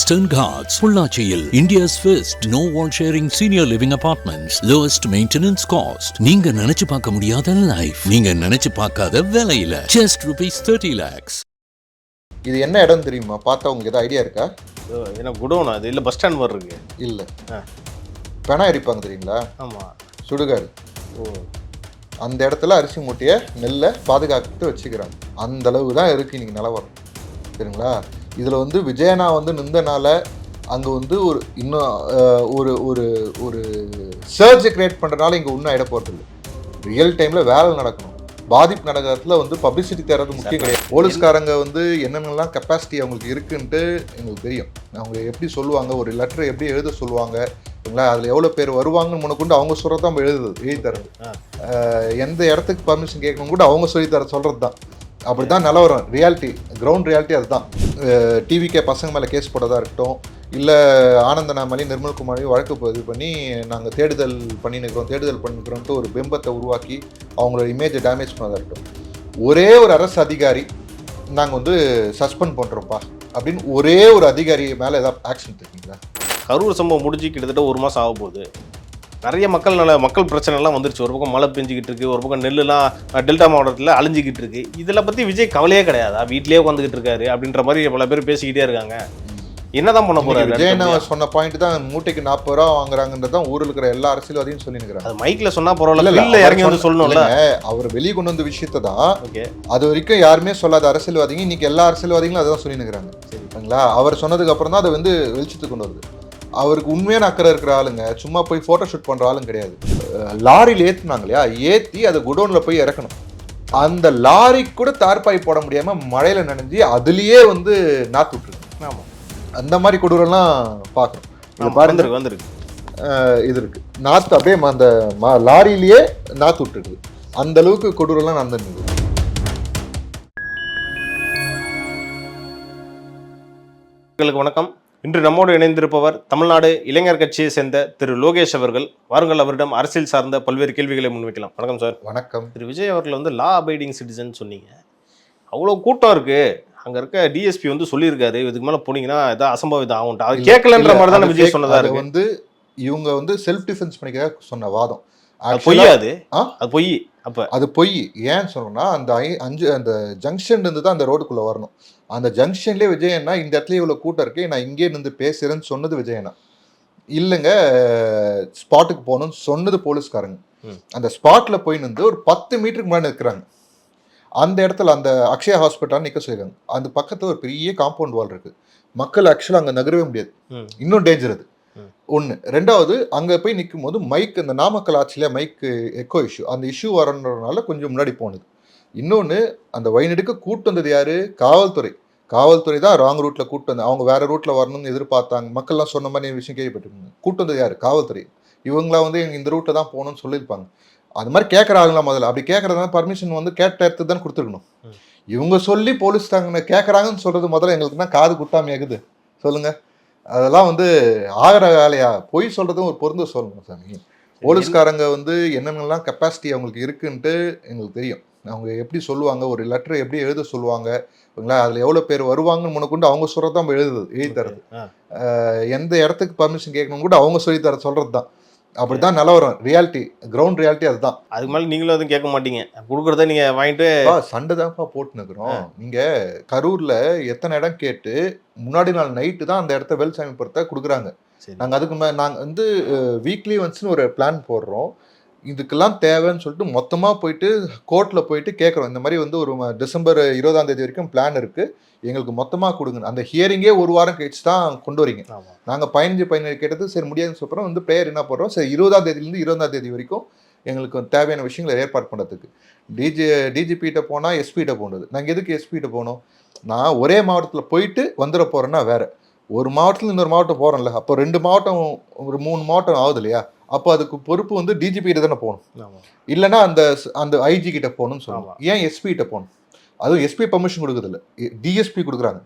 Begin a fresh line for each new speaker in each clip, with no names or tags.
Western Ghats, Pollachiil, India's first no wall sharing senior living apartments, lowest maintenance cost. நீங்க நினைச்சு பார்க்க முடியாத life, நீங்க நினைச்சு பார்க்காத விலையில just ₹30 lakhs.
இது என்ன இடம் தெரியுமா? பார்த்தா உங்களுக்கு ஏதாவது ஐடியா இருக்கா?
ஏன்னா குடோனா அது இல்லை, பஸ் ஸ்டாண்ட் மாதிரி இருக்கு.
இல்லை, பெணம் எரிப்பாங்க தெரியுங்களா? ஆமாம், சுடுகாடு. அந்த இடத்துல அரிசி மூட்டையை நெல்லை பாதுகாத்து வச்சுக்கிறாங்க. அந்த அளவு தான் இருக்குது இன்றைக்கி நிலவரம், சரிங்களா? இதில் வந்து விஜயனா வந்து நின்றனால அங்கே வந்து ஒரு இன்னும் ஒரு சர்ஜை கிரியேட் பண்ணுறதுனால இங்கே இன்னும் ஆகிட போகிறது இல்லை. ரியல் டைமில் வேலை நடக்கணும். பாதிப்பு நடக்கிறதுல வந்து பப்ளிசிட்டி தர்றது முக்கியம் கிடையாது. போலீஸ்காரங்க வந்து என்னென்னலாம் கெப்பாசிட்டி அவங்களுக்கு இருக்குன்ட்டு எங்களுக்கு தெரியும். அவங்க எப்படி சொல்லுவாங்க, ஒரு லெட்டரை எப்படி எழுத சொல்லுவாங்க, சரிங்களா? அதில் எவ்வளோ பேர் வருவாங்கன்னு முன்னக்கொண்டு அவங்க சொல்கிறது தான் எழுதி தரது. எந்த இடத்துக்கு பர்மிஷன் கேட்கணும் கூட அவங்க சொல்லி தர சொல்கிறது தான். அப்படி தான் நிலவரம், ரியாலிட்டி, கிரவுண்ட் ரியாலிட்டி அதுதான். டிவிக்கே பசங்க மேலே கேஸ் போட்டதாக இருக்கட்டும், இல்லை ஆனந்தனாமலையும் நிர்மல்குமாரையும் வழக்கு பதிவு பண்ணி நாங்கள் தேடுதல் பண்ணிக்கிறோன்ட்டு ஒரு பிம்பத்தை உருவாக்கி அவங்களோட இமேஜை டேமேஜ் பண்ணதாக இருக்கட்டும். ஒரே ஒரு அரசு அதிகாரி நாங்கள் வந்து சஸ்பெண்ட் பண்ணுறோம்ப்பா அப்படின்னு ஒரே ஒரு அதிகாரி மேலே ஏதாவது ஆக்ஷன் இருக்கீங்களா?
கரூர் சம்பவம் முடிஞ்சு கிட்டத்தட்ட 1 மாதம் ஆக போகுது. நிறைய மக்கள் பிரச்சனைலாம் வந்துருச்சு. ஒரு பக்கம் மழை பெஞ்சிக்கிட்டு இருக்கு, ஒரு பக்கம் நெல்லுலாம் டெல்டா மாவட்டத்தில் அழிஞ்சிக்கிட்டு இருக்கு. இதில் பற்றி விஜய் கவலையே கிடையாதா? வீட்லேயே உட்காந்துக்கிட்டு இருக்காரு அப்படின்ற மாதிரி பல பேர் பேசிக்கிட்டே இருக்காங்க. என்னதான் பண்ண போறாரு?
விஜய் சொன்ன பாயிண்ட் தான், மூட்டைக்கு 40 ரூபா வாங்குறாங்கன்றது தான் ஊரில் இருக்கிற எல்லா அரசியல்வாதியும் சொல்லிருக்காங்க.
அது மைக்ல சொன்னா பரவாயில்ல, இறங்கி வந்து சொல்லணும்ல.
அவர் வெளியே கொண்டு வந்த விஷயத்தை தான் அது வரைக்கும் யாருமே சொல்லாத அரசியல்வாதிங்க இன்னைக்கு எல்லா அரசியல்வாதிகளும் அதான் சொல்லினுக்கிறாங்க, சரிங்களா? அவர் சொன்னதுக்கு அப்புறம் தான் அதை வந்து வெளிச்சத்துக்கு கொண்டு வருது. அவருக்கு உண்மையான அக்கறை இருக்கிற ஆளுங்க, சும்மா போய் ஃபோட்டோ ஷூட் பண்ணுற ஆளும் கிடையாது. லாரியில் ஏற்றுனாங்க இல்லையா, ஏற்றி அதை குடோனில் போய் இறக்கணும். அந்த லாரிக்கு கூட தார்பாய் போட முடியாமல் மழையில் நனைஞ்சி அதுலேயே வந்து நாற்று விட்டுருக்கு. ஆமாம், அந்த மாதிரி கொடூரெல்லாம் பார்க்கணும். இது பாருங்க, வந்துருக்கு இது இருக்கு, நாற்று அப்படியே அந்த லாரியிலேயே நாற்று விட்டுருக்கு. அந்த அளவுக்கு கொடூரெல்லாம் நடந்துருக்கு.
வணக்கம். இன்று நம்மோடு இணைந்திருப்பவர் தமிழ்நாடு இளைஞர் கட்சியை சேர்ந்த திரு லோகேஷ் அவர்கள். வாருங்கள், அவரிடம் அரசியல் சார்ந்த பல்வேறு கேள்விகளை முன்வைக்கலாம். வணக்கம் சார்.
வணக்கம்.
திரு விஜய் அவர்கள் வந்து லா அபைடிங் சிட்டிசன் சொன்னீங்க. அவ்வளோ கூட்டம் இருக்கு, அங்கே இருக்க டிஎஸ்பி வந்து சொல்லியிருக்காரு, இதுக்கு மேலே போனீங்கன்னா ஏதாவது அசம்பாவிதம் ஆகும். அது கேட்கலன்ற மாதிரி தானே விஜய் சொன்னதா இருக்கு.
வந்து இவங்க வந்து செல்ஃப் டிஃபென்ஸ் பண்ணிக்க சொன்ன வாதம்
பொய்யாது. அது பொய். அப்போ
அது பொய். ஏன்னு சொன்னோம்னா, அந்த ஜங்ஷன் இருந்து தான் அந்த ரோடுக்குள்ளே வரணும். அந்த ஜங்ஷன்லேயே விஜயண்ணா இந்த இடத்துல இவ்வளோ கூட்டம் இருக்கு, நான் இங்கே நின்று பேசுகிறேன்னு சொன்னது விஜயண்ணா இல்லைங்க. ஸ்பாட்டுக்கு போகணும்னு சொன்னது போலீஸ்காரங்க. அந்த ஸ்பாட்டில் போய் நின்று ஒரு 10 மீட்டருக்கு முன்னாடி நிற்கிறாங்க. அந்த இடத்துல அந்த அக்ஷயா ஹாஸ்பிட்டல் நிற்க சொல்லியிருக்காங்க. அந்த பக்கத்தில் ஒரு பெரிய காம்பவுண்ட் வால் இருக்குது. மக்கள் ஆக்சுவலாக அங்கே நகரவே முடியாது. இன்னும் டேஞ்சர் அது ஒன்று. ரெண்டாவது, அங்கே போய் நிற்கும் போது மைக், இந்த நாமக்கல் ஆட்சியில் மைக்கு எக்கோ இஷ்யூ, அந்த இஷ்யூ வரன்றதுனால கொஞ்சம் முன்னாடி போனது. இன்னொன்று, அந்த வழிநெடுக்க கூட்டு வந்தது யார்? காவல்துறை தான் ராங் ரூட்டில் கூட்டு வந்து, அவங்க வேறு ரூட்டில் வரணும்னு எதிர்பார்த்தாங்க. மக்கள்லாம் சொன்ன மாதிரி விஷயம் கேள்விப்பட்டிருக்காங்க. கூட்டு வந்தது யார்? காவல்துறை. இவங்களாம் வந்து எங்கள் இந்த ரூட்டில் தான் போகணும்னு சொல்லியிருப்பாங்க. அது மாதிரி கேட்குறாங்களா? முதல்ல அப்படி கேட்குறதுனால பர்மிஷன் வந்து கேட்ட இடத்துக்கு தான் கொடுத்துருக்கணும். இவங்க சொல்லி போலீஸ் தாங்க கேட்குறாங்கன்னு சொல்கிறது முதல்ல எங்களுக்கு தான் காது குத்தாமையாகுது. சொல்லுங்கள், அதெல்லாம் வந்து ஆகிற வேலையா? பொய் சொல்கிறதும் ஒரு பொருந்து சொல்லணும் சாமி. போலீஸ்காரங்க வந்து என்னென்னலாம் கெப்பாசிட்டி அவங்களுக்கு இருக்குன்ட்டு எங்களுக்கு தெரியும். அவங்க எப்படி சொல்லுவாங்க, ஒரு லெட்டரை எப்படி எழுத சொல்லுவாங்க, ஓகேங்களா? அதில் எவ்வளோ பேர் வருவாங்கன்னு முன்னக்கொண்டு அவங்க சொல்கிறது தான் எழுதி தரது. எந்த இடத்துக்கு பர்மிஷன் கேட்கணும் கூட அவங்க சொல்லி தர சொல்கிறது தான். அப்படி தான் நிலவரம், ரியாலிட்டி, கிரவுண்ட் ரியாலிட்டி அதுதான்.
அதுக்கு மேலே நீங்களும் எதுவும் கேட்க மாட்டீங்க, கொடுக்குறத நீங்கள் வாங்கிட்டு
சண்டை தான்ப்பா போட்டுனுக்குறோம். நீங்கள் கரூரில் எத்தனை இடம் கேட்டு முன்னாடி நாள் நைட்டு தான் அந்த இடத்த வேல்சாமிபுரத்தை கொடுக்குறாங்க. நாங்கள் அதுக்கு நாங்கள் வந்து வீக்லி ஒன்ஸ்னு ஒரு பிளான் போடுறோம். இதுக்கெல்லாம் தேவைன்னு சொல்லிட்டு மொத்தமாக போயிட்டு கோர்ட்டில் போயிட்டு கேட்குறோம். இந்த மாதிரி வந்து ஒரு டிசம்பர் 20ஆம் தேதி வரைக்கும் பிளான் இருக்குது, எங்களுக்கு மொத்தமாக கொடுங்க. அந்த ஹியரிங்கே 1 வாரம் கழிச்சு தான் கொண்டு வரீங்க. நாங்கள் 15 கேட்டது, சரி முடியாதுன்னு சொல்கிறோம். வந்து ப்ரேயர் என்ன பண்ணுறோம், சரி 20ஆம் தேதியிலேருந்து 20ஆம் தேதி வரைக்கும் எங்களுக்கு தேவையான விஷயங்களை ஏற்பாடு பண்ணுறதுக்கு. டிஜிபிகிட்ட போனால் எஸ்பிகிட்ட போனது. நாங்கள் எதுக்கு எஸ்பிகிட்ட போனோம்? நான் ஒரே மாவட்டத்தில் போயிட்டு வந்துட போகிறேன்னா வேறு, ஒரு மாவட்டத்தில் இன்னொரு மாவட்டம் போகிறோம்ல, அப்போ 2 மாவட்டம் ஒரு 3 மாவட்டம் ஆகுது இல்லையா? அப்போ அதுக்கு பொறுப்பு வந்து டிஜிபி கிட்ட தானே போகணும், இல்லைன்னா அந்த ஐஜி கிட்ட போகணும்னு சொல்லுவாங்க. ஏன் எஸ்பி கிட்ட போகணும்? அதுவும் எஸ்பி பர்மிஷன் கொடுக்குறதில்ல, டிஎஸ்பி கொடுக்குறாங்க.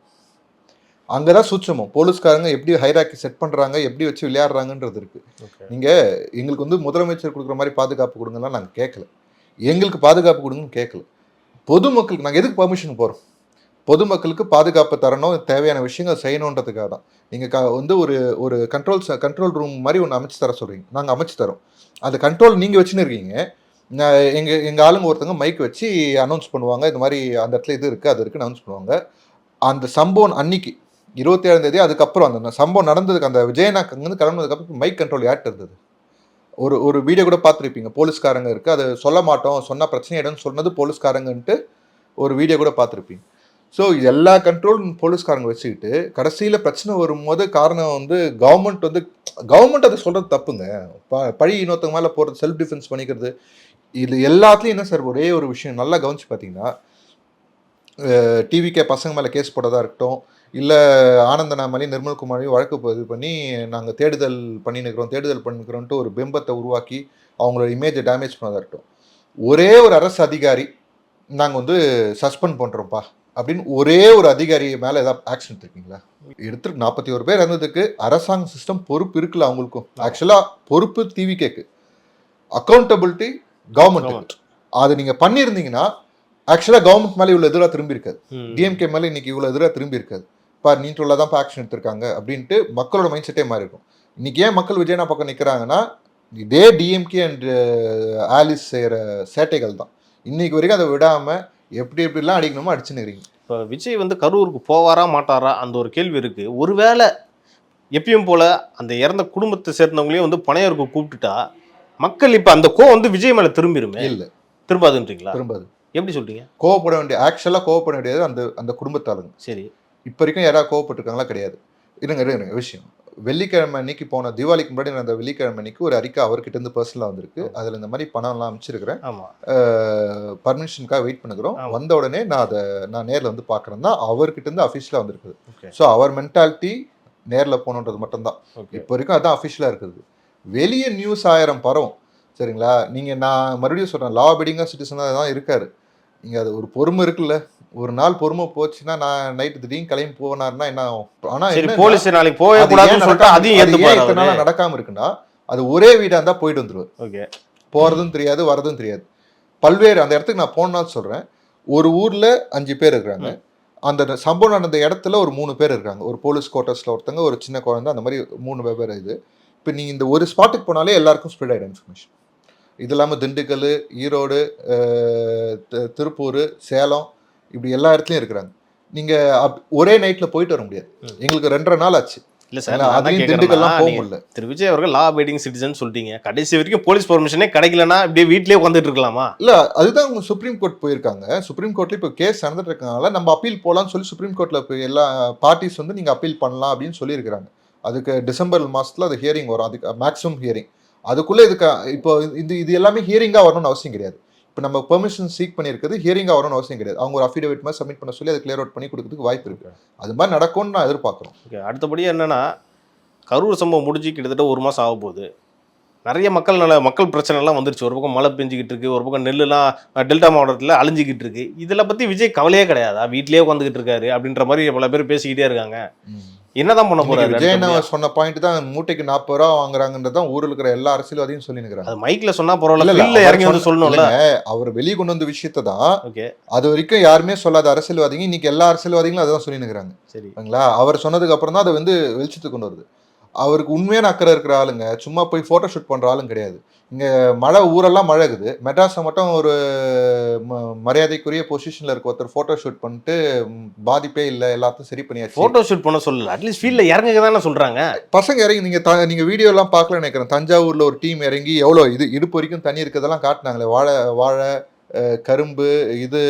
அங்கே தான் சூட்சமம். போலீஸ்காரங்க எப்படி ஹைராக்கி செட் பண்ணுறாங்க, எப்படி வச்சு விளையாடுறாங்கன்றது இருக்குது. நீங்கள் எங்களுக்கு வந்து முதலமைச்சர் கொடுக்குற மாதிரி பாதுகாப்பு கொடுங்கலாம் நாங்கள் கேட்கல, எங்களுக்கு பாதுகாப்பு கொடுங்கன்னு கேட்கல. பொதுமக்களுக்கு நாங்கள் எதுக்கு பர்மிஷன் போகிறோம்? பொதுமக்களுக்கு பாதுகாப்பு தரணும், தேவையான விஷயங்கள் செய்யணுன்றதுக்காக தான். நீங்கள் வந்து ஒரு ஒரு கண்ட்ரோல் ரூம் மாதிரி ஒன்று அமைச்சு தர சொல்கிறீங்க, நாங்கள் அமைச்சு தரோம். அந்த கண்ட்ரோல் நீங்கள் வச்சுன்னு இருக்கீங்க. எங்கள் ஆளுங்க ஒருத்தவங்க மைக் வச்சு அனௌன்ஸ் பண்ணுவாங்க, இந்த மாதிரி அந்த இடத்துல இது இருக்குது அது இருக்குன்னு அனௌன்ஸ் பண்ணுவாங்க. அந்த சம்பவம் அன்னைக்கு 27ஆம் தேதி, அதுக்கப்புறம் அந்த சம்பவம் நடந்ததுக்கு அந்த விஜயநாக் அங்கேருந்து கிளம்புனதுக்கப்புறம் மைக் கண்ட்ரோல் யார்கிட்ட இருந்தது? ஒரு வீடியோ கூட பார்த்துருப்பீங்க, போலீஸ்காரங்க இருக்குது, அதை சொல்ல மாட்டோம், சொன்னால் பிரச்சனை ஆகிடும்னு சொன்னது போலீஸ்காரங்கன்ட்டு ஒரு வீடியோ கூட பார்த்துருப்பீங்க. ஸோ எல்லா கண்ட்ரோலும் போலீஸ்காரங்க வச்சுக்கிட்டு கடைசியில் பிரச்சனை வரும்போது காரணம் வந்து கவர்மெண்ட் அதை சொல்கிறது தப்புங்க. பழி இன்னொருத்தங்க மேலே போகிறது, செல்ஃப் டிஃபென்ஸ் பண்ணிக்கிறது, இது எல்லாத்துலேயும் என்ன சார் ஒரே ஒரு விஷயம் நல்லா கவனிச்சு பார்த்தீங்கன்னா, டிவிகே பசங்க மேலே கேஸ் போட்டதாக இருக்கட்டும், இல்லை ஆனந்தனாமலையும் நிர்மல்குமாரையும் வழக்கு பதிவு பண்ணி நாங்கள் தேடுதல் பண்ணிக்கிறோன்ட்டு ஒரு பிம்பத்தை உருவாக்கி அவங்களோட இமேஜை டேமேஜ் பண்ணதாக இருக்கட்டும், ஒரே ஒரு அரசு அதிகாரி நாங்கள் வந்து சஸ்பெண்ட் பண்ணுறோம்ப்பா அப்படின்னு ஒரே ஒரு அதிகாரி மேலே ஏதாவது ஆக்ஷன் எடுத்துருக்கீங்களா? எடுத்துருக்கு 41 பேர் இருந்ததுக்கு அரசாங்க சிஸ்டம் பொறுப்பு இருக்குல்ல அவங்களுக்கும். ஆக்சுவலாக பொறுப்பு டிவிகேக்கு, அக்கௌண்டபிலிட்டி கவர்மெண்ட். அது நீங்கள் பண்ணியிருந்தீங்கன்னா ஆக்சுவலாக கவர்மெண்ட் மேலே இவ்வளோ எதிராக திரும்பி இருக்காது, டிஎம்கே மேலே இன்னைக்கு இவ்வளோ எதிராக திரும்பி இருக்காது. இப்போ நீட்டுள்ள தான் இப்போ ஆக்ஷன் எடுத்திருக்காங்க அப்படின்ட்டு மக்களோட மைண்ட் செட்டே மாறி இருக்கும். இன்னைக்கு ஏன் மக்கள் விஜயனா பக்கம் நிற்கிறாங்கன்னா, இதே டிஎம்கே அண்ட் ஆலிஸ் செய்கிற சேட்டைகள் தான். இன்னைக்கு வரைக்கும் அதை விடாமல் எப்படிலாம் அடிக்கணுமோ அடிச்சுன்னுறீங்க.
இப்போ விஜய் வந்து கரூருக்கு போவாரா மாட்டாரா அந்த ஒரு கேள்வி இருக்கு. ஒருவேளை எப்பயும் போல அந்த இறந்த குடும்பத்தை சேர்ந்தவங்களையும் வந்து பனையூருக்கு கூப்பிட்டுட்டா மக்கள் இப்போ அந்த கோவம் வந்து விஜய் மேலே திரும்பிடுமே? இல்லை, திரும்பாதுன்றீங்களா?
திரும்பாது.
எப்படி சொல்றீங்க?
ஆக்சுவலாக கோவப்பட வேண்டியது அந்த குடும்பத்தாளுங்க. சரி, இப்போ வரைக்கும் யாராவது கோவப்பட்டிருக்காங்களா? கிடையாது. இருங்க விஷயம், வெள்ளிக்கிழமை அன்னைக்கு போன தீபாவளிக்கு முன்னாடி அந்த வெள்ளிக்கிழமை அன்னைக்கு ஒரு அறிக்கை அவர்கிட்ட இருந்து பர்சனலாக வந்திருக்கு. அதில் இந்த மாதிரி பணம்லாம் அமைச்சிருக்கிறேன், பர்மிஷனுக்காக வெயிட் பண்ணுகிறோம், வந்த உடனே நான் நேரில் வந்து பார்க்குறேன் தான் அவர்கிட்ட இருந்து அஃபிஷியலாக வந்திருக்குது. ஸோ அவர் மென்டாலிட்டி நேரில் போகணுன்றது மட்டும்தான் இப்போ வரைக்கும் அதான் அஃபிஷியலாக இருக்குது. வெளியே நியூஸ் 1000 பரவும், சரிங்களா? நீங்கள் நான் மறுபடியும் சொல்கிறேன், லா அபைடிங்காக சிட்டிசனாக தான் இருக்காரு. நீங்கள் அது ஒரு பொறுமை இருக்குல்ல, ஒரு நாள் பொறுமை போச்சுன்னா நான் நைட்டு திடீர்னு கிளம்பி போனாருன்னா என்ன ஆகும்? ஆனால்
போலீஸ் நாளைக்கு போகவே கூடாதுன்னு சொல்லிட்டு அதையும்
ஏற்றுனால நடக்காமல் இருக்குன்னா அது ஒரே வீடாக இருந்தால் போயிட்டு வந்துடுவார். ஓகே, போகிறதும் தெரியாது வரதும் தெரியாது. பல்வேறு அந்த இடத்துக்கு நான் போனான்னு சொல்கிறேன், ஒரு ஊரில் 5 பேர் இருக்கிறாங்க, அந்த சம்பவம் நடந்த இடத்துல ஒரு 3 பேர் இருக்காங்க, ஒரு போலீஸ் குவார்ட்டர்ஸில் ஒருத்தங்க, ஒரு சின்ன குழந்தை, அந்த மாதிரி 3 வெவ்வேறு இது. இப்போ நீங்கள் இந்த ஒரு ஸ்பாட்டுக்கு போனாலே எல்லாருக்கும் ஸ்ப்ரெட் ஆகிடும் இன்ஃபர்மேஷன். இது இல்லாமல் திண்டுக்கல், ஈரோடு, திருப்பூர், சேலம், இப்படி எல்லா இடத்துலையும் இருக்கிறாங்க. நீங்கள் ஒரே நைட்டில் போயிட்டு வர முடியாது. எங்களுக்கு 2.5 நாள் ஆச்சு.
இல்லை சார், அதையும் திண்டுக்கல்லாம் போக முடியல. திரு விஜய் அவர்கள் லா அபைடிங் சிட்டிசன் சொல்லிட்டீங்க, கடைசி வரைக்கும் போலீஸ் பெர்மிஷனே கிடைக்கலன்னா இப்படியே வீட்டிலேயே உட்காந்துட்டு இருக்கலாமா?
இல்லை, அதுதான் அவங்க சுப்ரீம் கோர்ட் போயிருக்காங்க. சுப்ரீம் கோர்ட்டில் இப்போ கேஸ் நடந்துட்டு இருக்கனால நம்ம அப்பீல் போகலான்னு சொல்லி சுப்ரீம் கோர்ட்டில் போய் எல்லா பார்ட்டிஸ் வந்து நீங்கள் அப்பீல் பண்ணலாம் அப்படின்னு சொல்லியிருக்கிறாங்க. அதுக்கு டிசம்பர் மாதத்தில் அது ஹியரிங் வரும், அதுக்கு மேக்ஸிமம் ஹியரிங். அதுக்குள்ளே இதுக்கு இப்போ இது எல்லாமே ஹியரிங்காக வரணும்னு அவசியம் கிடையாது. இப்போ நம்ம பெர்மிஷன் சீக் பண்ணியிருக்கிறது ஹியரிங்காக வரணும்னு அவசியம் கிடையாது. அவங்க ஒரு அஃபிடேவிட் மாதிரி சப்மிட் பண்ண சொல்லி அதை கிளியர் அவுட் பண்ணி கொடுக்கறதுக்கு வாய்ப்பு இருக்குது. அது மாதிரி நடக்கும்னு நான் எதிர்பார்க்குறோம்.
ஓகே, அடுத்தபடியாக என்னென்னா, கரூர் சம்பவம் முடிஞ்சு கிட்டத்தட்ட 1 மாதம் ஆக போகுது. நிறைய மக்கள் பிரச்சனைலாம் வந்துருச்சு. ஒரு பக்கம் மழை பெஞ்சிக்கிட்டு இருக்கு, ஒரு பக்கம் நெல்லுலாம் டெல்டா மாவட்டத்தில் அழிஞ்சிக்கிட்டு இருக்கு. இதில் பற்றி விஜய் கவலையே கிடையாதா? வீட்லேயே உட்காந்துக்கிட்டு இருக்காரு அப்படின்ற மாதிரி பல பேர் பேசிக்கிட்டே இருக்காங்க. என்னதான் பண்ண போறாரு?
விஜய் சொன்ன பாயிண்ட் தான், மூட்டைக்கு 40 ரூபா வாங்குறாங்கன்றதான் ஊரில் இருக்கிற எல்லா அரசியல்வாதியும் சொல்லிருக்காங்க.
அது மைக்ல சொன்னா பரவாயில்ல, இறங்கி வந்து சொல்லணும்ல.
அவர் வெளியே கொண்டு வந்த விஷயத்தை தான் அது வரைக்கும் யாருமே சொல்லாத அரசியல்வாதிங்க இன்னைக்கு எல்லா அரசியல்வாதிகளும் அதான் சொல்லிருக்காங்க. சரிங்களா? அவர் சொன்னதுக்கு அப்புறம் தான் அதை வந்து வெளிச்சத்துக்கு கொண்டு வருது. அவருக்கு உண்மையான அக்கறை இருக்கிற ஆளுங்க, சும்மா போய் ஃபோட்டோ ஷூட் பண்ணுற ஆளும் கிடையாது. இங்கே மழை, ஊரெல்லாம் மழை இருக்குது, மெட்ராஸை மட்டும் ஒரு மரியாதைக்குரிய பொசிஷனில் இருக்க ஒருத்தர் ஃபோட்டோ ஷூட் பண்ணிட்டு பாதிப்பே இல்லை, எல்லாத்தையும் சரி பண்ணியாச்சு.
ஃபோட்டோ ஷூட் பண்ண சொல்லல, அட்லீஸ்ட் ஃபீல்டில் இறங்குங்க தானே சொல்கிறாங்க.
பசங்க இறங்கி நீங்கள் வீடியோலாம் பார்க்கல நினைக்கிறேன். தஞ்சாவூரில் ஒரு டீம் இறங்கி எவ்வளோ இடுப்பு வரைக்கும் தண்ணி இருக்கிறதெல்லாம் காட்டினாங்களே. வாழை, கரும்பு, இது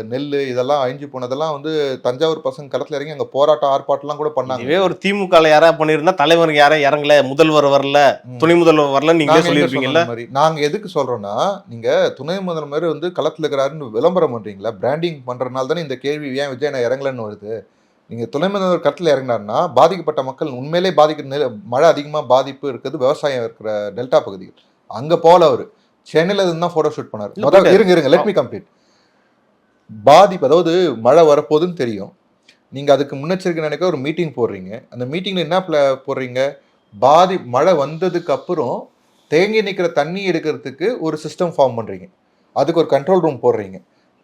நெல், இதெல்லாம் அழிஞ்சு போனதெல்லாம் வந்து தஞ்சாவூர் பசங்க களத்தில் இறங்கி அங்கே போராட்டம் ஆர்ப்பாட்டம்லாம் கூட பண்ணாங்க.
இதே ஒரு திமுக யாராவது பண்ணியிருந்தா தலைவருக்கு யாரும் இறங்கல, முதல்வர் வரல, துணை முதல்வர் வரல, நீங்களே சொல்லியிருப்பீங்கல்ல.
நாங்கள் எதுக்கு சொல்கிறோன்னா, நீங்கள் துணை முதல்வர் வந்து களத்தில் இருக்கிறாருன்னு விளம்பரம் பண்ணுறீங்களா, பிராண்டிங் பண்ணுறதுனால தானே இந்த கேள்வி ஏன் விஜய் நான் இறங்கலன்னு வருது. நீங்கள் துணை முதல்வர் களத்தில் இறங்கினாருன்னா பாதிக்கப்பட்ட மக்கள் உண்மையிலே மழை அதிகமாக பாதிப்பு இருக்குது விவசாயம் இருக்கிற டெல்டா பகுதிகள், அங்கே போகல. அவர் சென்னையில் இருந்தால் ஃபோட்டோ ஷூட் பண்ணார். இருங்க லெட் மீ கம்ப்ளீட். பாதிப்பு, அதாவது மழை வரப்போகுதுன்னு தெரியும், நீங்கள் அதுக்கு முன்னெச்சரிக்கை நினைக்க ஒரு மீட்டிங் போடுறீங்க. அந்த மீட்டிங்கில் என்ன போடுறீங்க, மழை வந்ததுக்கு அப்புறம் தேங்கி நிற்கிற தண்ணி எடுக்கிறதுக்கு ஒரு சிஸ்டம் ஃபார்ம் பண்ணுறீங்க, அதுக்கு ஒரு கண்ட்ரோல் ரூம் போடுறீங்க.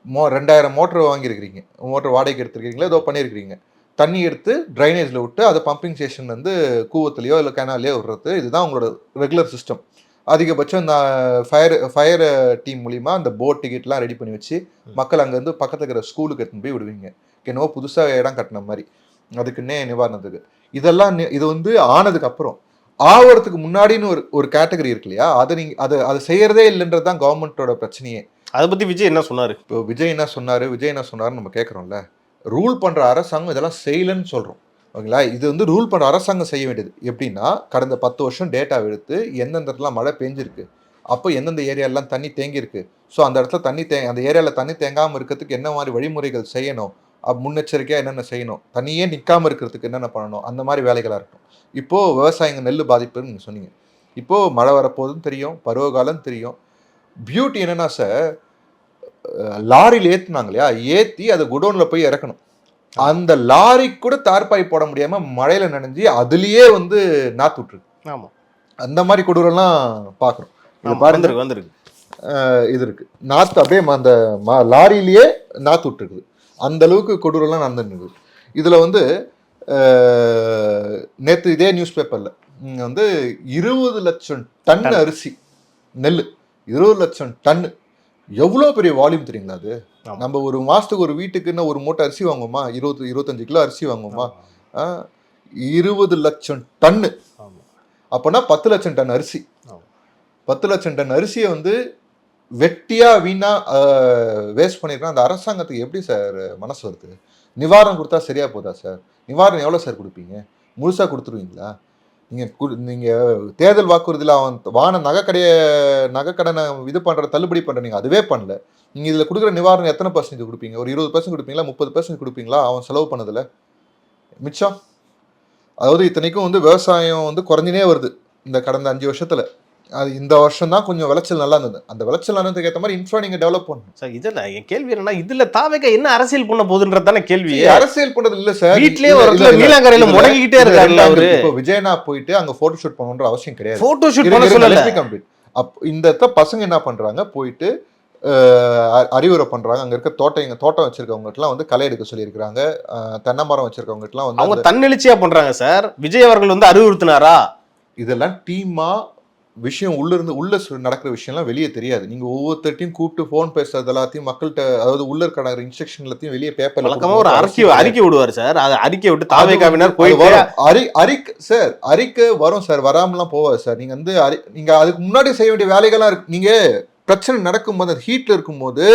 2000 மோட்டர் வாங்கியிருக்கிறீங்க, மோட்டர் வாடகைக்கு எடுத்துருக்கீங்களா, ஏதோ பண்ணியிருக்கிறீங்க. தண்ணி எடுத்து ட்ரைனேஜில் விட்டு அதை பம்பிங் ஸ்டேஷன் வந்து கூவத்துலையோ இல்லை கேனாலையோ விடுறது, இதுதான் உங்களோட ரெகுலர் சிஸ்டம். அதிகபட்சம் இந்த ஃபயர் டீம் மூலிமா அந்த போட் டிக்கெட்லாம் ரெடி பண்ணி வச்சு மக்கள் அங்கேருந்து பக்கத்தில் இருக்கிற ஸ்கூலுக்கு எடுத்துன்னு போய் விடுவீங்க. என்னவோ புதுசாக இடம் கட்டின மாதிரி அதுக்குன்னே நிவாரணத்துக்கு. இதெல்லாம் இது வந்து ஆனதுக்கு அப்புறம் ஆவறதுக்கு முன்னாடின்னு ஒரு கேட்டகரி இருக்கு இல்லையா, அதை நீங்கள் அதை செய்யறதே இல்லைன்றது தான் கவர்மெண்ட்டோட பிரச்சனையே.
அதை பற்றி விஜய் என்ன சொன்னார்?
இப்போ விஜய் என்ன சொன்னாருன்னு நம்ம கேட்குறோம்ல. ரூல் பண்ணுற அரசாங்கம் இதெல்லாம் செய்யலைன்னு சொல்கிறோம், ஓகேங்களா. இது வந்து ரூல் பண்ணுற அரசாங்கம் செய்ய வேண்டியது. எப்படின்னா, கடந்த 10 வருஷம் டேட்டா எடுத்து எந்தெந்த இடத்துல மழை பெஞ்சிருக்கு, அப்போ எந்தெந்த ஏரியாலாம் தண்ணி தேங்கியிருக்கு, ஸோ அந்த இடத்துல அந்த ஏரியாவில் தண்ணி தேங்காமல் இருக்கிறதுக்கு என்ன மாதிரி வழிமுறைகள் செய்யணும், முன்னெச்சரிக்கையாக என்னென்ன செய்யணும், தண்ணியே நிற்காமல் இருக்கிறதுக்கு என்னென்ன பண்ணணும், அந்த மாதிரி வேலைகளாக இருக்கும். இப்போது விவசாயிங்க நெல் பாதிப்புன்னு நீங்கள் சொன்னீங்க. இப்போது மழை வரப்போகுதுன்னு தெரியும், பருவகாலம் தெரியும். பியூட்டி என்னென்னா சார், லாரியில் ஏற்றுனாங்க இல்லையா, ஏற்றி அதை குடோனில் போய் இறக்கணும். அந்த லாரி கூட தார்பாய் போட முடியாமல் மழையில் நனைஞ்சி அதுலேயே வந்து நாற்று விட்டுருக்கு.
ஆமாம்,
அந்த மாதிரி கொடூரெல்லாம் பார்க்குறோம். இது பாருங்க,
வந்துருக்கு
இது இருக்குது நாற்று அப்படியே அந்த லாரியிலேயே நாற்று விட்டுருக்குது. அந்த அளவுக்கு கொடூரெல்லாம் நடந்துருக்குது. இதில் வந்து நேற்று இதே நியூஸ் பேப்பரில் வந்து 20 லட்சம் டன் அரிசி நெல், 20 லட்சம் டன்னு, எவ்வளோ பெரிய வால்யூம் தெரியுங்களா அது. நம்ம ஒரு மாதத்துக்கு ஒரு வீட்டுக்குன்னு ஒரு மூட்டை அரிசி வாங்குவோமா, 25 கிலோ அரிசி வாங்குவோமா, 20 லட்சம் டன்னு. அப்போனா 10 லட்சம் டன் அரிசி. 10 லட்சம் டன் அரிசியை வந்து வெட்டியாக வீணாக வேஸ்ட் பண்ணியிருக்கோம். அந்த அரசாங்கத்துக்கு எப்படி சார் மனசு வருது? நிவாரணம் கொடுத்தா சரியாக போதா சார்? நிவாரணம் எவ்வளோ சார் கொடுப்பீங்க? முழுசாக கொடுத்துருவீங்களா? நீங்கள் தேர்தல் வாக்குறுதியில் அவன் நகைக்கடனை இது பண்ணுற தள்ளுபடி பண்ணுற, நீங்கள் அதுவே பண்ணல. நீங்கள் இதில் கொடுக்குற நிவாரணம் எத்தனை % கொடுப்பீங்க? ஒரு 20% கொடுப்பீங்களா, 30% கொடுப்பீங்களா அவன் செலவு பண்ணதில் மிச்சம்? அதாவது இத்தனைக்கும் வந்து விவசாயம் வந்து குறைஞ்சினே வருது இந்த கடந்த 5 வருஷத்தில். அது இந்த வருஷம் தான் கொஞ்சம் விளைச்சல் நல்லா இருந்தது. அந்த விளைச்சல் நல்லதுக்கு ஏற்ற மாதிரி இன்ஃப்ரா நீங்கள் டெவலப் பண்ணணும்
சார். இதில் என் கேள்வி என்னன்னா, இதில் தாவேக என்ன அரசியல் பண்ண போகுதுன்றது தானே கேள்வி.
அரசியல் பண்ணது இல்லை சார்.
வீட்லயே ஒரு நீலாங்கரையில முடங்கிக்கிட்டே இருக்காருல்ல அவரு.
இப்போ விஜயனா போயிட்டு அங்கே ஃபோட்டோ ஷூட் பண்ணணுன்ற அவசியம் கிடையாது.
ஃபோட்டோ ஷூட் பண்ண சொல்லல.
இந்த பசங்க என்ன பண்ணுறாங்க, போயிட்டு அறிவுரை பண்ணுறாங்க. அங்கே இருக்க தோட்டம் வச்சிருக்கவங்கலாம் வந்து களை எடுக்க சொல்லியிருக்கிறாங்க. தென்னை மரம் வச்சிருக்கவங்கலாம் வந்து
அவங்க தன்னெழுச்சியா பண்றாங்க சார். விஜய் அவர்கள் வந்து அறிவுறுத்தினாரா?
இதெல்லாம் டீமா விஷயம் உள்ள நடக்கிற விஷயம்லாம் வெளியே தெரியாது. நீங்க ஒவ்வொருத்தையும் கூப்பிட்டு போன் பேசுறது எல்லாத்தையும் மக்கள்கிட்ட, அதாவது உள்ள இருக்கிற இன்ஸ்ட்ரக்ஷன் எல்லாத்தையும் வெளியே பேப்பர்ல
ஒரு அறிக்கை விடுவார் சார். அது அறிக்கை விட்டு தாவேகாவினர் போய்
சார் அறிக்கை வரும் சார், வராமலாம் போவாது சார். நீங்க வந்து நீங்க அதுக்கு முன்னாடி செய்ய வேண்டிய வேலைகள்லாம் இருக்கு. நீங்க பிரச்சனை நடக்கும்போது, ஹீட்ல இருக்கும்போது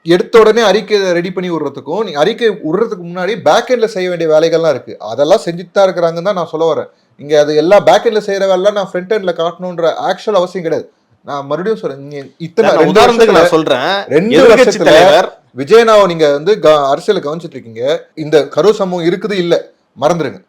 எடுத்த உடனே அறிக்கை ரெடி பண்ணி விடுறதுக்கும், நீங்க அறிக்கை விடுறதுக்கு முன்னாடி பேக் எண்ட்ல செய்ய வேண்டிய வேலைகள்லாம் இருக்கு. அதெல்லாம் செஞ்சுட்டு தான் இருக்கிறாங்கன்னு தான் நான் சொல்ல வரேன். இங்க அது எல்லாம் பேக் எண்ட்ல செய்யற வேலை நான் ஃப்ரண்ட் எண்ட்ல காட்டணும்ன்ற ஆக்சுவல் அவசியம் கிடையாது. நான் மறுபடியும் சொல்றேன், நீங்க இத்தனை
உதாரணத்துக்கு நான் சொல்றேன்,
2 வருஷத்துல விஜயனாவை நீங்க வந்து அரசியல கவனிச்சிட்டு இருக்கீங்க. இந்த கரூர் சம்பவம் இருக்குது இல்ல மறந்துருங்க.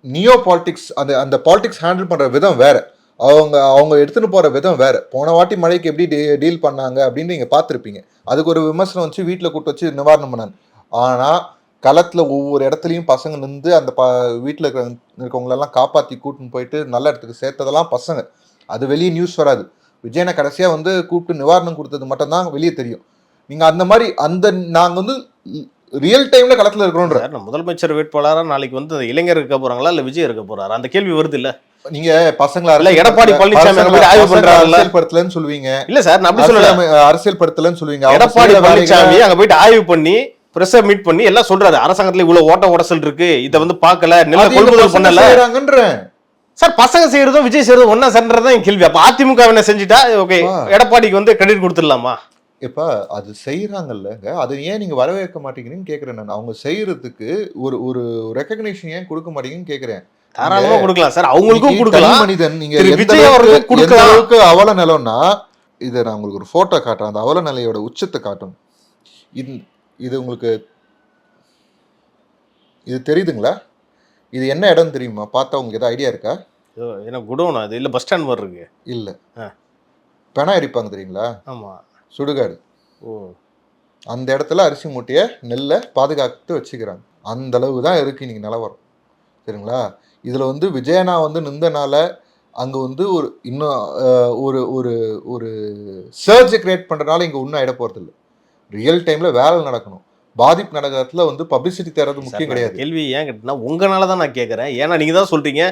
நியோ பாலிடிக்ஸ், அந்த பாலிடிக்ஸ் ஹேண்டில் பண்ற விதம் வேற, அவங்க எடுத்துன்னு போற விதம் வேற. போன வாட்டி மழைக்கு எப்படி டீல் பண்ணாங்க அப்படின்னு நீங்க பார்த்துருப்பீங்க. அதுக்கு ஒரு விமர்சனம் வச்சு வீட்டில் கூட்டு வச்சு நிவாரணம் பண்ணாங்க. ஆனா களத்துல ஒவ்வொரு இடத்துலையும் பசங்க நின்று அந்த வீட்டில் இருக்கவங்களெல்லாம் காப்பாற்றி கூட்டின்னு போயிட்டு நல்ல இடத்துக்கு சேர்த்ததெல்லாம் பசங்க. அது வெளியே நியூஸ் வராது. விஜயனை கடைசியாக வந்து கூப்பிட்டு நிவாரணம் கொடுத்தது மட்டும்தான் வெளியே தெரியும். நீங்கள் அந்த மாதிரி நாங்கள் வந்து ரியல் டைம்ல களத்தில் இருக்கிறோன்ற.
முதலமைச்சர் வேட்பாளராக நாளைக்கு வந்து இளைஞர் இருக்க போறாங்களா இல்லை விஜய் இருக்க போறாரா? அந்த கேள்வி வருது இல்ல.
நீங்க பசங்களா
இல்ல எடப்பாடி பழனிசாமி ஆய்வு பண்றாங்க,
அரசியல் படுத்தலன்னு சொல்லுவீங்க.
இல்ல சார், நான் அப்படி சொல்லல,
அரசியல் படுத்தலன்னு சொல்லுவீங்க.
எடப்பாடி பழனிசாமி அங்க போயிட்டு ஆய்வு பண்ணி பிரஸ் மீட் பண்ணி எல்லாம் சொல்றாரு, அரசாங்கத்துல இவ்வளவு ஓட்ட உடசல் இருக்கு, இத வந்து பார்க்கல, நெல்ல கொள்முதல் பண்ணல சார். பசங்க செய்யறதும் விஜய் செய்யறதும் ஒன்னா சேர்றதுதான் என் கேள்வி. அப்ப அதிமுக என்ன செஞ்சுட்டா ஓகே, எடப்பாடிக்கு வந்து கிரெடிட் கொடுத்துடலாமா?
இப்ப அது செய்யறாங்கல்லங்க, அதை ஏன் நீங்க வரவேற்க மாட்டீங்கன்னு கேக்குறேன் நான். அவங்க செய்யறதுக்கு ஒரு ரெகக்னிஷன் ஏன் கொடுக்க மாட்டீங்கன்னு கேக்குறேன்.
தாராளமா கொடுக்கலாம் சார், அவங்களுக்கும் கொடுக்கலாம்.
மனிதன் நீங்க விஜய் அவர்களுக்கு கொடுக்கிற அளவுக்கு அவல நிலம்னா, இதை நான் உங்களுக்கு ஒரு போட்டோ காட்டுறேன். அந்த அவல நிலையோட உச்சத்தை காட்டும். இது உங்களுக்கு இது தெரியுதுங்களா? இது என்ன இடம் தெரியுமா? பார்த்தா உங்களுக்கு ஏதாவது ஐடியா இருக்கா?
என்ன குடோனா அது? இல்ல பஸ் ஸ்டாண்ட் மாதிரி இருக்கு.
இல்ல, பெணா எரிப்பாங்க தெரியுங்களா?
ஆமா,
சுடுகாடு.
ஓ,
அந்த இடத்துல அரிசி மூட்டையை நெல்லை பாதுகாத்து வச்சுக்கிறாங்க. அந்த அளவு தான் இருக்கு இன்னைக்கு நிலவரம், சரிங்களா? இதுல வந்து விஜயனா வந்து நின்றனால அங்க வந்து ஒரு இன்னும் ஒரு ஒரு சர்ஜ் கிரியேட் பண்றதுனால இங்க இன்னும் ஆயிட போறது இல்லை. ரியல் டைமில் வேலை நடக்கணும். பாதிப்பு நடக்கிறதுல வந்து பப்ளிசிட்டி தேடுறது முக்கியம் கிடையாது.
கேள்வி ஏன் கேட்டீங்கன்னா உங்களால தான் நான் கேட்கறேன். ஏன்னா நீங்க தான் சொல்றீங்க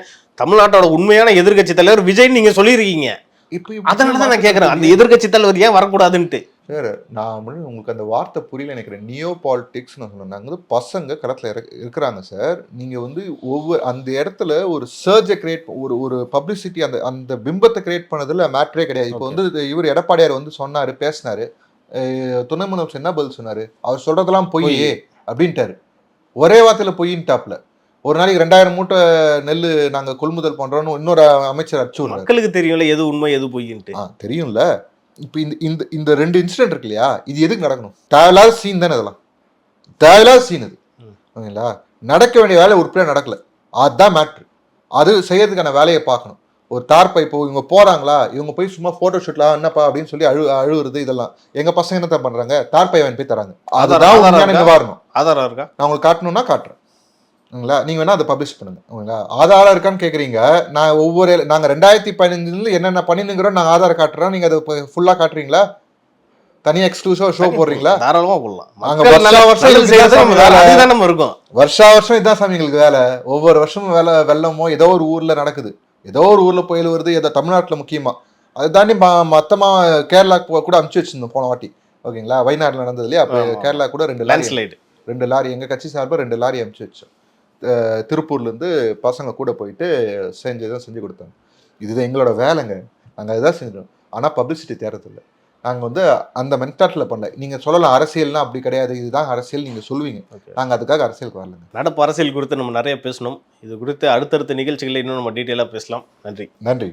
தமிழ்நாட்டோட உண்மையான எதிர்க்கட்சி தலைவர் விஜய் நீங்க சொல்லியிருக்கீங்க.
இப்போ
அதனால தான் நான் கேட்கறேன் அந்த எதிர்க்கட்சி தலைவர் ஏன் வரக்கூடாதுன்ட்டு.
சார் நான் வந்து உங்களுக்கு அந்த வார்த்தை புரியல நினைக்கிறேன். நியோ பாலிடிக்ஸ் நான் சொன்னேன். நாங்கள் வந்து பசங்க களத்தில் இருக்கிறாங்க சார். நீங்கள் வந்து ஒவ்வொரு அந்த இடத்துல ஒரு சர்ஜை கிரியேட் ஒரு பப்ளிசிட்டி அந்த அந்த பிம்பத்தை கிரியேட் பண்ணதில் மேட்ரே கிடையாது. இப்போ வந்து இவர் எடப்பாடியார் வந்து சொன்னார், பேசினார். துணை முதலமைச்சர் என்ன பதில் சொன்னார்? அவர் சொல்கிறதெல்லாம் பொய் அப்படின்ட்டாரு. ஒரே வார்த்தையில் பொய்ன்ட்டாப்ல. ஒரு நாளைக்கு 2000 மூட்டை நெல் நாங்கள் கொள்முதல் பண்ணுறோன்னு இன்னொரு அமைச்சர் அடிச்சு விடுறாரு.
மக்களுக்கு தெரியும்ல எது உண்மை எது பொய்ன்ட்டு.
தெரியும்ல. இப்போ இந்த இந்த 2 இன்சிடென்ட் இருக்கு இல்லையா, இது எதுக்கு நடக்கணும்? தேவையில்லாத சீன் தானே இதெல்லாம். தேவையில்லாத சீன் இது. ஓகேங்களா? நடக்க வேண்டிய வேலை உறுப்பினர் நடக்கல. அதுதான் மேட்ரு. அது செய்யறதுக்கான வேலையை பார்க்கணும். ஒரு தார்ப்பை இப்போ இவங்க போறாங்களா, இவங்க போய் சும்மா போட்டோ ஷூட்லாம் என்னப்பா அப்படின்னு சொல்லி அழுவுறது இதெல்லாம். எங்க பசங்க என்ன பண்றாங்க? தார்ப்பை வாங்கி போய் தராங்க. அதுதான் உண்மையான நிவாரணம்.
ஆதாரம் இருக்கா?
நான் உங்களுக்கு காட்டணும்னா காட்டுறேன். ஓகேங்களா? நீங்க வேணா அதை பப்ளிஷ் பண்ணுங்க. ஓகேங்களா? ஆதாரம் இருக்கான்னு கேட்குறீங்க. நான் நாங்கள் 2015 என்னென்ன பண்ணினுங்கிறோம் நாங்கள் ஆதாரம் காட்டுறோம். நீங்க அதை ஃபுல்லா காட்டுறீங்களா? தனியாக எக்ஸ்க்ளூசிவா ஷோ போடுறீங்களா?
தாராளமா போடலாம்.
நாங்க வருஷா வருஷம்
இருக்கும்.
வருஷா வருஷம் இதான் சாமி எங்களுக்கு வேலை. ஒவ்வொரு வருஷமும் வெள்ளமோ ஏதோ ஒரு ஊர்ல நடக்குது. ஏதோ ஒரு ஊர்ல புயல் வருது. ஏதோ தமிழ்நாட்டில் முக்கியமா அதை தாண்டி மொத்தமா கேரளா கூட அனுப்பிச்சு வச்சிருந்தோம் போன வாட்டி. ஓகேங்களா? வயநாட்டில் நடந்தது இல்லையா? அப்போ கேரளா கூட 2 லாரி எங்க கட்சி சார்பாக 2 லாரி அனுப்பிச்சு வச்சோம். திருப்பூர்லேருந்து பசங்க கூட போயிட்டு செஞ்சு கொடுத்தாங்க. இதுதான் எங்களோட வேலைங்க. நாங்கள் அதுதான் செஞ்சோம். ஆனால் பப்ளிசிட்டி தேடுறதில்லை. நாங்கள் வந்து அந்த மென்டாட்டில் பண்ணல. நீங்கள் சொல்லலாம் அரசியல்னா அப்படி கிடையாது, இதுதான் அரசியல் நீங்கள் சொல்லுவீங்க. நாங்கள் அதுக்காக அரசியலுக்கு வரலங்க.
நடப்பு அரசியல் குறித்து நம்ம நிறைய பேசணும். இது குறித்து அடுத்தடுத்த நிகழ்ச்சிகளில் இன்னும் நம்ம டீட்டெயிலாக பேசலாம். நன்றி.